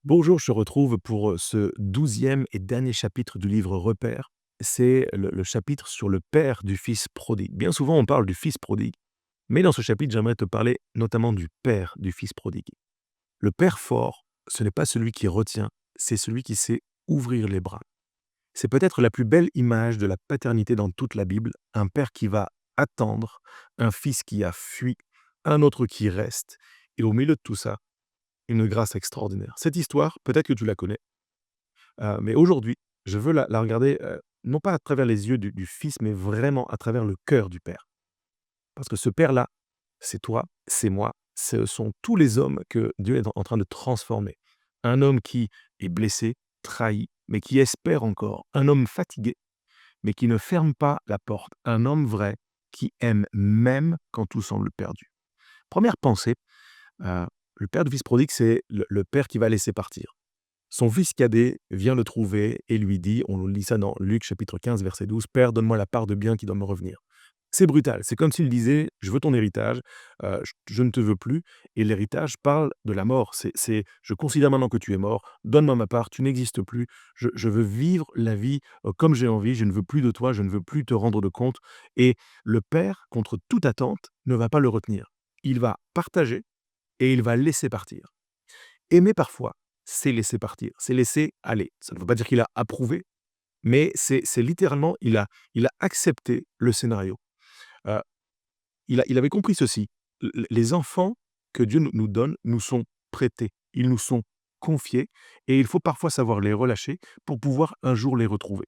Bonjour, je te retrouve pour ce 12e et dernier chapitre du livre Repères. C'est le chapitre sur le père du fils prodigue. Bien souvent, on parle du fils prodigue, mais dans ce chapitre, j'aimerais te parler notamment du père du fils prodigue. Le père fort, ce n'est pas celui qui retient, c'est celui qui sait ouvrir les bras. C'est peut-être la plus belle image de la paternité dans toute la Bible, un père qui va attendre, un fils qui a fui, un autre qui reste, et au milieu de tout ça, une grâce extraordinaire. Cette histoire, peut-être que tu la connais. Mais aujourd'hui, je veux la regarder, non pas à travers les yeux du fils, mais vraiment à travers le cœur du père. Parce que ce père-là, c'est toi, c'est moi, ce sont tous les hommes que Dieu est en train de transformer. Un homme qui est blessé, trahi, mais qui espère encore. Un homme fatigué, mais qui ne ferme pas la porte. Un homme vrai qui aime même quand tout semble perdu. Première pensée, heu, le père du fils prodigue, c'est le père qui va laisser partir. Son fils cadet vient le trouver et lui dit, on lit ça dans Luc chapitre 15 verset 12, Père, donne-moi la part de bien qui doit me revenir. C'est brutal, c'est comme s'il disait, je veux ton héritage, je ne te veux plus, et l'héritage parle de la mort, je considère maintenant que tu es mort, donne-moi ma part, tu n'existes plus, je veux vivre la vie comme j'ai envie, je ne veux plus de toi, je ne veux plus te rendre de compte, et le père, contre toute attente, ne va pas le retenir. Il va partager et il va laisser partir. Aimer parfois, c'est laisser partir, c'est laisser aller. Ça ne veut pas dire qu'il a approuvé, mais c'est littéralement, il a accepté le scénario. Heu, il avait compris ceci: les enfants que Dieu nous donne nous sont prêtés, ils nous sont confiés et il faut parfois savoir les relâcher pour pouvoir un jour les retrouver.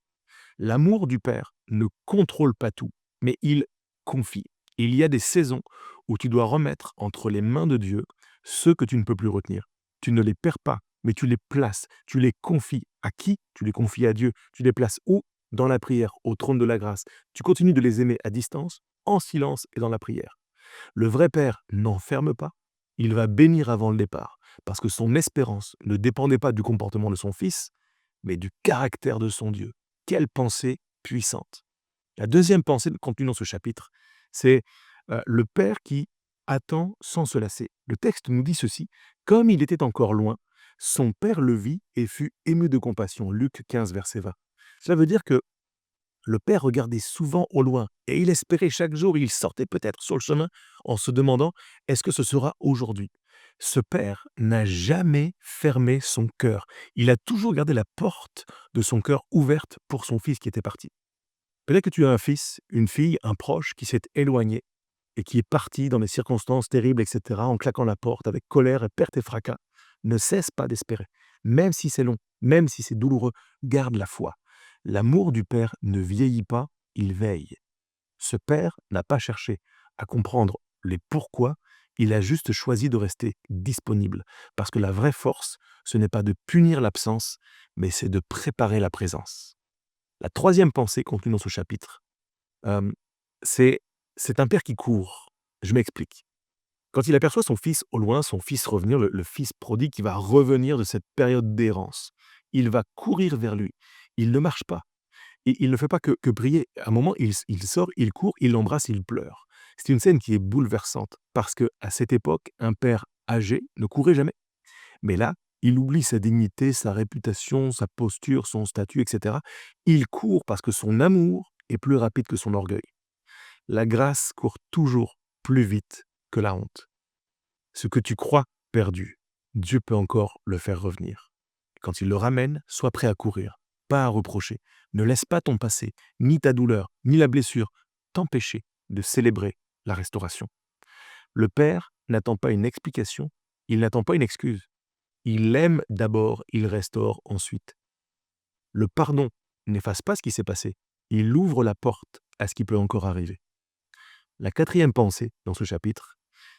L'amour du père ne contrôle pas tout, mais il confie. Il y a des saisons où tu dois remettre entre les mains de Dieu ceux que tu ne peux plus retenir. Tu ne les perds pas, mais tu les places, tu les confies. À qui? Tu les confies à Dieu. Tu les places où? Dans la prière, au trône de la grâce. Tu continues de les aimer à distance, en silence et dans la prière. Le vrai père n'enferme pas, il va bénir avant le départ, parce que son espérance ne dépendait pas du comportement de son fils, mais du caractère de son Dieu. Quelle pensée puissante! La deuxième pensée contenue dans ce chapitre, c'est le père qui attend sans se lasser. Le texte nous dit ceci: «Comme il était encore loin, son père le vit et fut ému de compassion». Luc 15, verset 20. Cela veut dire que le père regardait souvent au loin et il espérait chaque jour, il sortait peut-être sur le chemin en se demandant: «Est-ce que ce sera aujourd'hui?» Ce père n'a jamais fermé son cœur. Il a toujours gardé la porte de son cœur ouverte pour son fils qui était parti. Peut-être que tu as un fils, une fille, un proche qui s'est éloigné et qui est parti dans des circonstances terribles, et cetera, en claquant la porte avec colère et perte et fracas. Ne cesse pas d'espérer. Même si c'est long, même si c'est douloureux, garde la foi. L'amour du Père ne vieillit pas, il veille. Ce Père n'a pas cherché à comprendre les pourquoi, il a juste choisi de rester disponible. Parce que la vraie force, ce n'est pas de punir l'absence, mais c'est de préparer la présence. La troisième pensée contenue dans ce chapitre, Hem, c'est c'est un père qui court. Je m'explique. Quand il aperçoit son fils au loin, son fils revenir, le fils prodigue qui va revenir de cette période d'errance, il va courir vers lui. Il ne marche pas. Il ne fait pas que prier. À un moment, il sort, il court, il l'embrasse, il pleure. C'est une scène qui est bouleversante parce que à cette époque, un père âgé ne courait jamais. Mais là, il oublie sa dignité, sa réputation, sa posture, son statut et cetera. Il court parce que son amour est plus rapide que son orgueil. La grâce court toujours plus vite que la honte. Ce que tu crois perdu, Dieu peut encore le faire revenir. Quand il le ramène, sois prêt à courir, pas à reprocher. Ne laisse pas ton passé, ni ta douleur, ni la blessure, t'empêcher de célébrer la restauration. Le Père n'attend pas une explication, il n'attend pas une excuse. Il aime d'abord, il restaure ensuite. Le pardon n'efface pas ce qui s'est passé, il ouvre la porte à ce qui peut encore arriver. La quatrième pensée dans ce chapitre,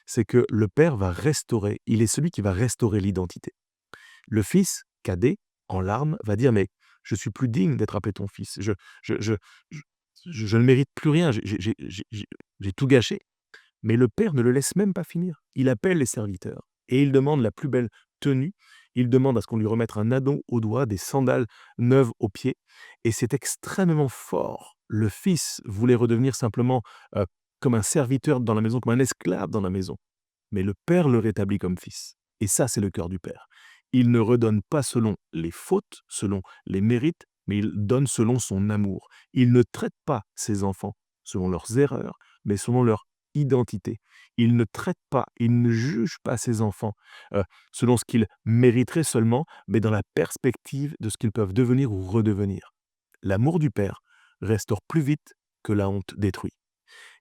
c'est que le père va restaurer, il est celui qui va restaurer l'identité. Le fils, cadet, en larmes, va dire: «Mais je suis plus digne d'être appelé ton fils. Je je ne mérite plus rien, j'ai tout gâché». Mais le père ne le laisse même pas finir. Il appelle les serviteurs et il demande la plus belle tenue. Il demande à ce qu'on lui remette un anneau au doigt, des sandales neuves aux pieds, et c'est extrêmement fort. Le fils voulait redevenir simplement, heu, comme un serviteur dans la maison, comme un esclave dans la maison, mais le père le rétablit comme fils et ça, c'est le cœur du père. Il ne redonne pas selon les fautes, selon les mérites, mais il donne selon son amour. Il ne traite pas ses enfants selon leurs erreurs, mais selon leur identité. Il ne traite pas, il ne juge pas ses enfants selon ce qu'ils mériteraient seulement, mais dans la perspective de ce qu'ils peuvent devenir ou redevenir. L'amour du Père restaure plus vite que la honte détruit.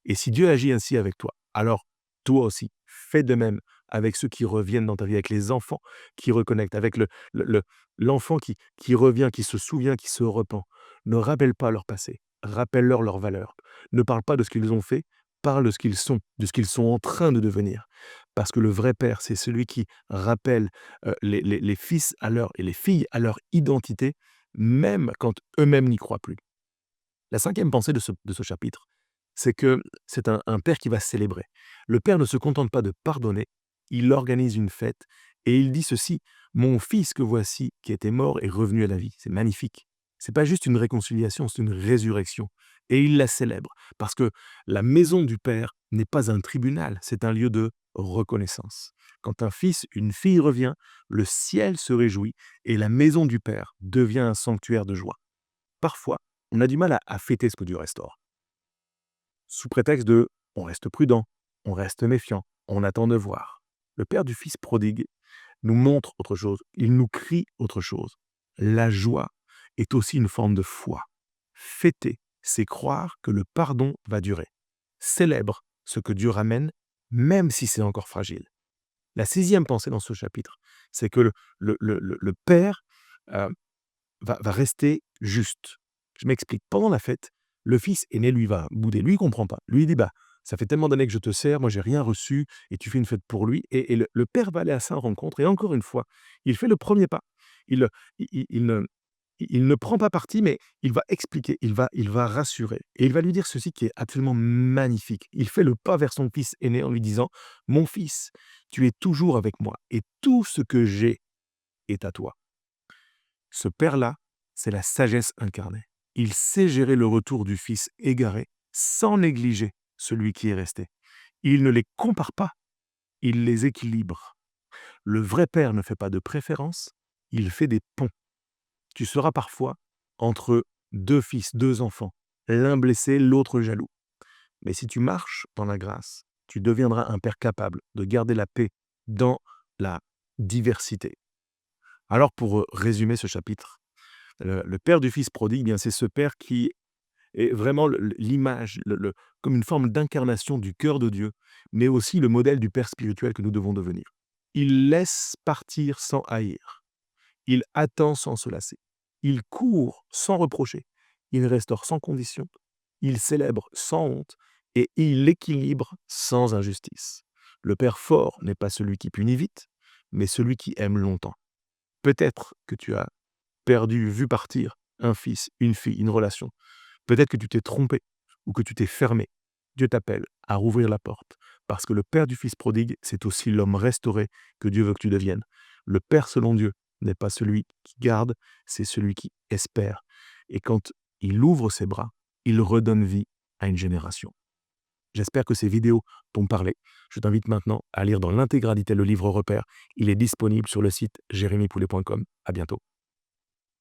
Et si Dieu agit ainsi avec toi, alors toi aussi, fais de même avec ceux qui reviennent dans ta vie, avec les enfants qui reconnectent, avec l'enfant qui revient, qui se souvient, qui se repent. Ne rappelle pas leur passé, rappelle-leur leurs valeurs. Ne parle pas de ce qu'ils ont fait, parle de ce qu'ils sont en train de devenir. Parce que le vrai père, c'est celui qui rappelle les fils à leur, et les filles à leur identité, même quand eux-mêmes n'y croient plus. La cinquième pensée de ce chapitre, c'est que c'est un père qui va célébrer. Le père ne se contente pas de pardonner, il organise une fête et il dit ceci: «Mon fils que voici, qui était mort, est revenu à la vie». C'est magnifique. C'est pas juste une réconciliation, c'est une résurrection et il la célèbre parce que la maison du père n'est pas un tribunal, c'est un lieu de reconnaissance. Quand un fils, une fille revient, le ciel se réjouit et la maison du père devient un sanctuaire de joie. Parfois, on a du mal à fêter ce que Dieu restaure, sous prétexte de on reste prudent, on reste méfiant, on attend de voir. Le père du fils prodigue nous montre autre chose, il nous crie autre chose. La joie est aussi une forme de foi. Fêter, c'est croire que le pardon va durer. Célèbre ce que Dieu ramène, même si c'est encore fragile. La sixième pensée dans ce chapitre, c'est que le père euh, va rester juste. Je m'explique. Pendant la fête, le fils aîné, lui, va bouder. Lui, il comprend pas. Lui, il dit: «Bah, ça fait tellement d'années que je te sers, moi, j'ai rien reçu et tu fais une fête pour lui» et le père va aller à sa rencontre et encore une fois, il fait le premier pas. Il, il ne prend pas parti, mais il va expliquer, il va rassurer et il va lui dire ceci qui est absolument magnifique. Il fait le pas vers son fils aîné en lui disant: «Mon fils, tu es toujours avec moi et tout ce que j'ai est à toi». Ce père-là, c'est la sagesse incarnée. Il sait gérer le retour du fils égaré sans négliger celui qui est resté. Il ne les compare pas, il les équilibre. Le vrai père ne fait pas de préférence, il fait des ponts. Tu seras parfois entre deux fils, deux enfants, l'un blessé, l'autre jaloux. Mais si tu marches dans la grâce, tu deviendras un père capable de garder la paix dans la diversité. Alors pour résumer ce chapitre, le père du fils prodigue, bien, c'est ce père qui est vraiment l'image, comme une forme d'incarnation du cœur de Dieu, mais aussi le modèle du père spirituel que nous devons devenir. Il laisse partir sans haïr. Il attend sans se lasser. Il court sans reprocher. Il restaure sans condition. Il célèbre sans honte et il équilibre sans injustice. Le père fort n'est pas celui qui punit vite, mais celui qui aime longtemps. Peut-être que tu as perdu, vu partir un fils, une fille, une relation. Peut-être que tu t'es trompé ou que tu t'es fermé. Dieu t'appelle à rouvrir la porte parce que le père du fils prodigue, c'est aussi l'homme restauré que Dieu veut que tu deviennes. Le père selon Dieu n'est pas celui qui garde, c'est celui qui espère. Et quand il ouvre ses bras, il redonne vie à une génération. J'espère que ces vidéos t'ont parlé. Je t'invite maintenant à lire dans l'intégralité le livre Repère. Il est disponible sur le site jérémypoulet.com. À bientôt.